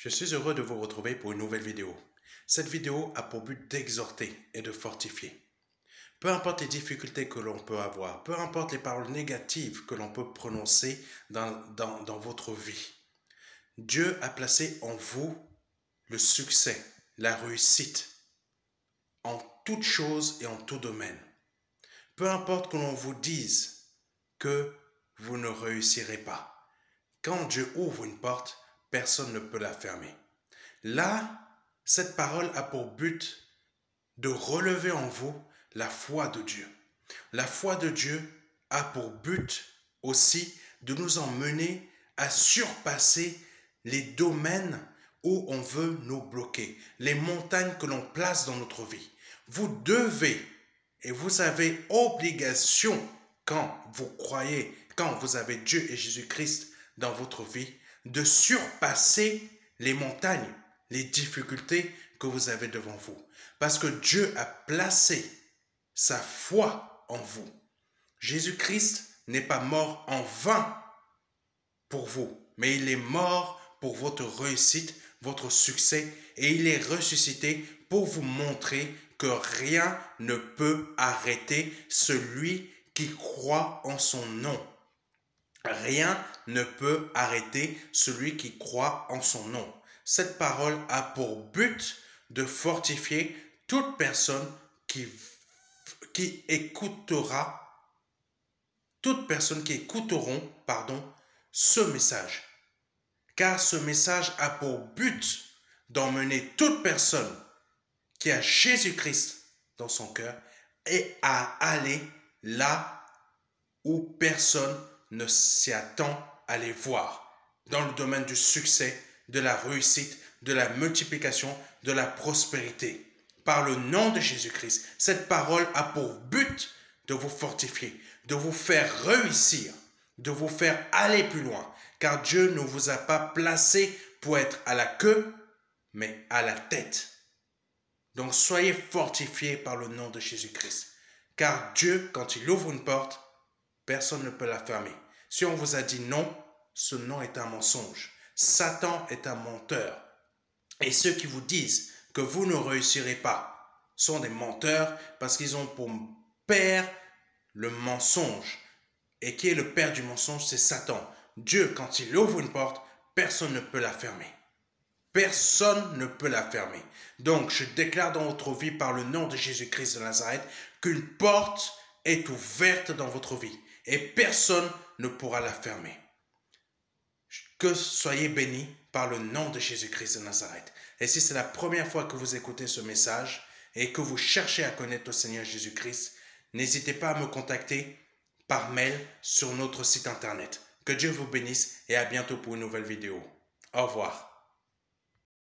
Je suis heureux de vous retrouver pour une nouvelle vidéo. Cette vidéo a pour but d'exhorter et de fortifier. Peu importe les difficultés que l'on peut avoir, peu importe les paroles négatives que l'on peut prononcer dans votre vie, Dieu a placé en vous le succès, la réussite, en toute chose et en tout domaine. Peu importe que l'on vous dise que vous ne réussirez pas. Quand Dieu ouvre une porte, personne ne peut la fermer. Là, cette parole a pour but de relever en vous la foi de Dieu. La foi de Dieu a pour but aussi de nous emmener à surpasser les domaines où on veut nous bloquer, les montagnes que l'on place dans notre vie. Vous devez et vous avez obligation, quand vous croyez, quand vous avez Dieu et Jésus-Christ dans votre vie, de surpasser les montagnes, les difficultés que vous avez devant vous. Parce que Dieu a placé sa foi en vous. Jésus-Christ n'est pas mort en vain pour vous, mais il est mort pour votre réussite, votre succès, et il est ressuscité pour vous montrer que rien ne peut arrêter celui qui croit en son nom. Rien ne peut arrêter celui qui croit en son nom. Cette parole a pour but de fortifier toute personne qui écoutera, toute personne qui écouteront, ce message. Car ce message a pour but d'emmener toute personne qui a Jésus-Christ dans son cœur et à aller là où personne ne s'y attend à les voir, dans le domaine du succès, de la réussite, de la multiplication, de la prospérité. Par le nom de Jésus-Christ, cette parole a pour but de vous fortifier, de vous faire réussir, de vous faire aller plus loin, car Dieu ne vous a pas placé pour être à la queue, mais à la tête. Donc soyez fortifiés par le nom de Jésus-Christ, car Dieu, quand il ouvre une porte, personne ne peut la fermer. Si on vous a dit non, ce non est un mensonge. Satan est un menteur. Et ceux qui vous disent que vous ne réussirez pas sont des menteurs parce qu'ils ont pour père le mensonge. Et qui est le père du mensonge? C'est Satan. Dieu, quand il ouvre une porte, personne ne peut la fermer. Personne ne peut la fermer. Donc, je déclare dans votre vie par le nom de Jésus-Christ de Nazareth qu'une porte est ouverte dans votre vie et personne ne pourra la fermer. Que soyez bénis par le nom de Jésus-Christ de Nazareth. Et si c'est la première fois que vous écoutez ce message et que vous cherchez à connaître le Seigneur Jésus-Christ, n'hésitez pas à me contacter par mail sur notre site internet. Que Dieu vous bénisse et à bientôt pour une nouvelle vidéo. Au revoir.